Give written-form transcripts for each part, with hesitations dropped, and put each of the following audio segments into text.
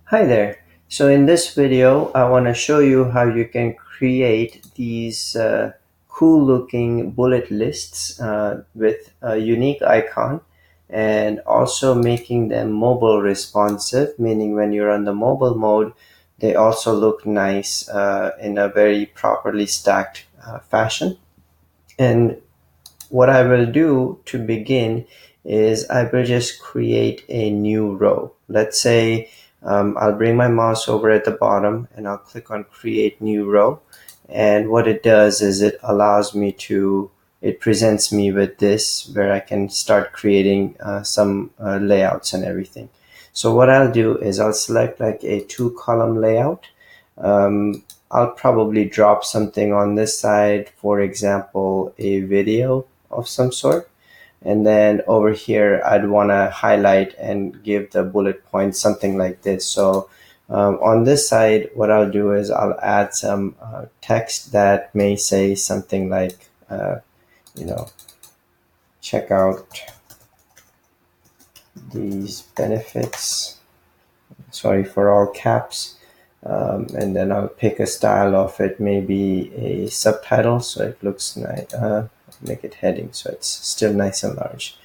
Hi there. So in this video, I want to show you how you can create these cool looking bullet lists with a unique icon and also making them mobile responsive, meaning when you're on the mobile mode, they also look nice in a very properly stacked fashion. And what I will do to begin is I will just create a new row. Let's say I'll bring my mouse over at the bottom and I'll click on create new row. And what it does is it presents me with this where I can start creating some layouts and everything. So what I'll do is I'll select like a 2-column layout. I'll probably drop something on this side, for example, a video of some sort. And then over here, I'd want to highlight and give the bullet points, something like this. So on this side, what I'll do is I'll add some text that may say something like, you know, check out these benefits. Sorry for all caps. And then I'll pick a style of it, maybe a subtitle, so it looks nice. Make it heading so it's still nice and large.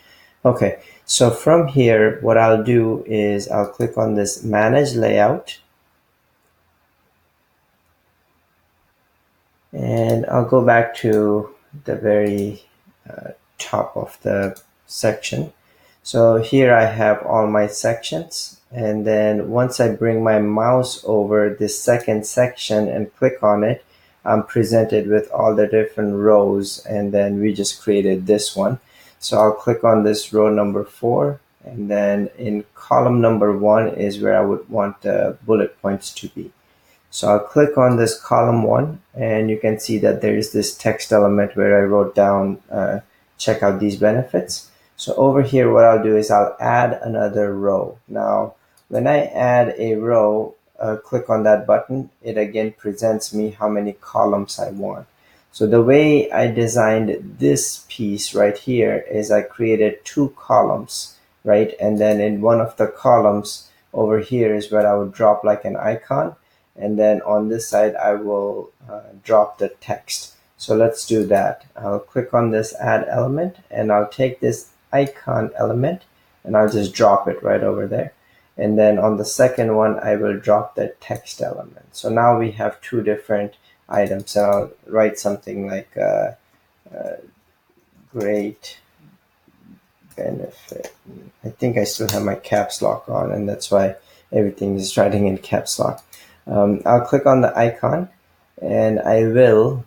Okay, so from here, what I'll do is I'll click on this Manage Layout, and I'll go back to the very top of the section. So here I have all my sections, and then once I bring my mouse over this second section and click on it, I'm presented with all the different rows, and then we just created this one. So I'll click on this row number 4, and then in column number 1 is where I would want the bullet points to be. So I'll click on this column 1, and you can see that there is this text element where I wrote down check out these benefits. So over here, what I'll do is I'll add another row. Now, when I add a row, click on that button, it again presents me how many columns I want. So the way I designed this piece right here is I created 2 columns, right? And then in one of the columns over here is where I would drop like an icon. And then on this side, I will drop the text. So let's do that. I'll click on this add element, and I'll take this icon element and I'll just drop it right over there. And then on the second one, I will drop the text element. So now we have 2 different items. So I'll write something like great benefit. I think I still have my caps lock on, and that's why everything is writing in caps lock. I'll click on the icon, and I will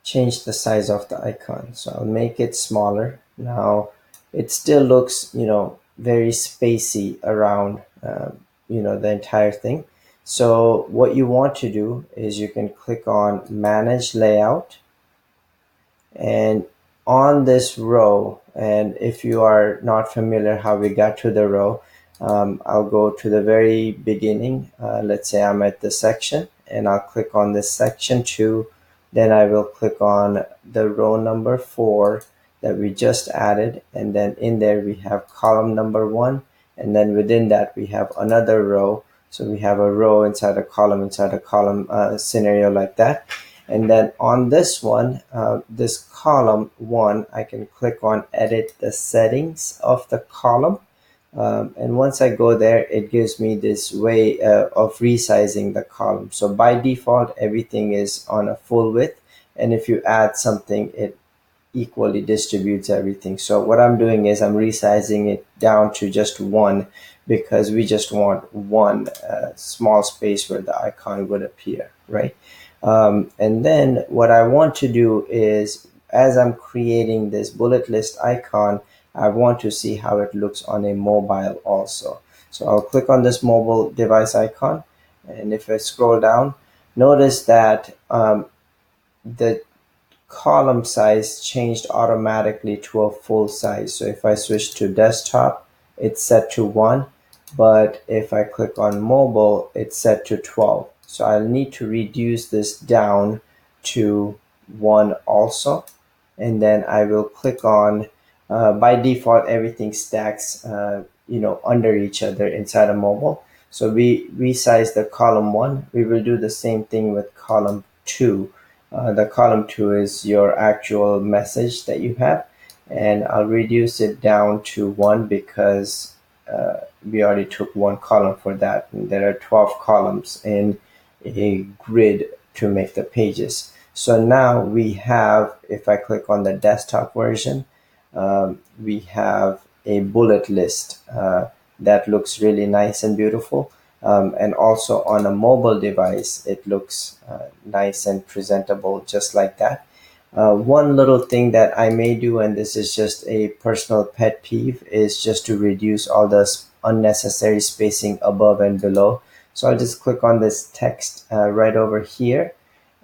change the size of the icon. So I'll make it smaller. Now it still looks, very spacey around, the entire thing. So what you want to do is you can click on Manage Layout, and on this row, and if you are not familiar how we got to the row, I'll go to the very beginning. Let's say I'm at the section, and I'll click on this section 2. Then I will click on the row number 4 that we just added, and then in there we have column number 1, and then within that we have another row. So we have a row inside a column scenario like that. And then on this one, this column 1, I can click on edit the settings of the column. And once I go there, it gives me this way of resizing the column. So by default, everything is on a full width. And if you add something, it equally distributes everything. So what I'm doing is I'm resizing it down to just 1, because we just want one small space where the icon would appear, right? And then what I want to do is, as I'm creating this bullet list icon, I want to see how it looks on a mobile also. So I'll click on this mobile device icon, and if I scroll down, notice that the column size changed automatically to a full size. So if I switch to desktop, it's set to 1, but if I click on mobile, it's set to 12. So I'll need to reduce this down to 1 also, and then I will click on by default everything stacks under each other inside a mobile. So we resize the column 1. We will do the same thing with column 2. The column 2 is your actual message that you have, and I'll reduce it down to 1 because we already took 1 column for that, and there are 12 columns in a grid to make the pages. So now we have, if I click on the desktop version, we have a bullet list that looks really nice and beautiful. And also on a mobile device, it looks nice and presentable just like that. One little thing that I may do, and this is just a personal pet peeve, is just to reduce all the unnecessary spacing above and below. So I'll just click on this text right over here,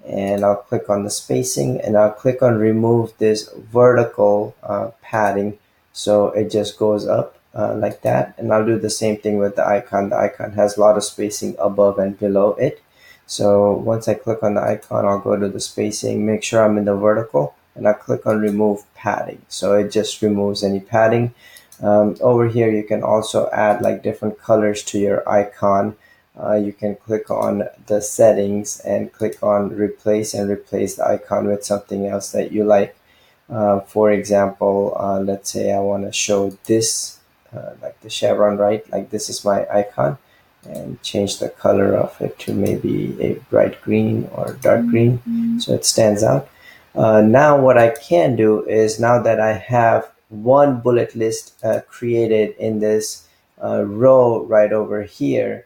and I'll click on the spacing, and I'll click on remove this vertical padding, so it just goes up like that. And I'll do the same thing with the icon. The icon has a lot of spacing above and below it. So once I click on the icon, I'll go to the spacing, make sure I'm in the vertical, and I'll click on remove padding. So it just removes any padding. Over here, you can also add like different colors to your icon. You can click on the settings and click on replace and replace the icon with something else that you like. For example, let's say I want to show this, like the chevron, right? Like this is my icon, and change the color of it to maybe a bright green or dark green, so it stands out. Now what I can do is, now that I have one bullet list created in this row right over here,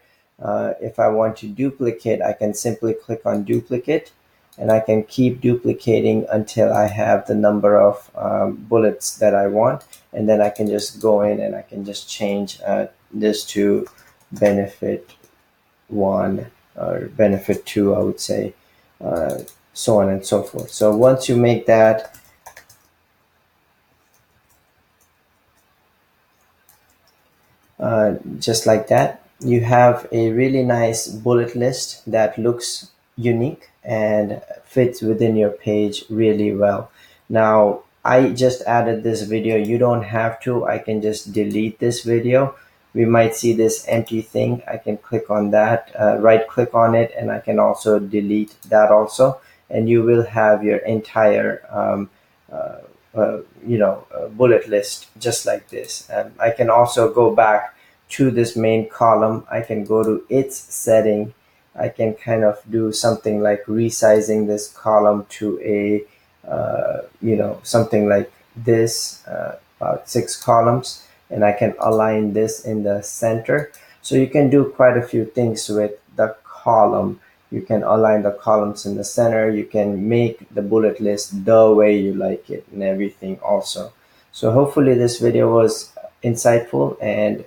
if I want to duplicate, I can simply click on duplicate, and I can keep duplicating until I have the number of bullets that I want, and then I can just go in and I can just change this to benefit 1 or benefit 2, I would say, so on and so forth. So once you make that, just like that, you have a really nice bullet list that looks unique and fits within your page really well. Now, I just added this video. You don't have to. I can just delete this video. We might see this empty thing. I can click on that, right click on it, and I can also delete that also, and you will have your entire bullet list just like this. I can also go back to this main column. I can go to its setting. I can kind of do something like resizing this column to a something like this, about 6 columns, and I can align this in the center. So you can do quite a few things with the column. You can align the columns in the center. You can make the bullet list the way you like it and everything also. So hopefully this video was insightful and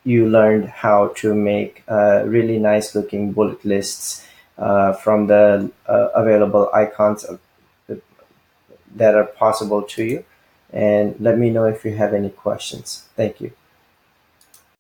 you learned how to make really nice looking bullet lists from the available icons that are possible to you. And let me know if you have any questions. Thank you.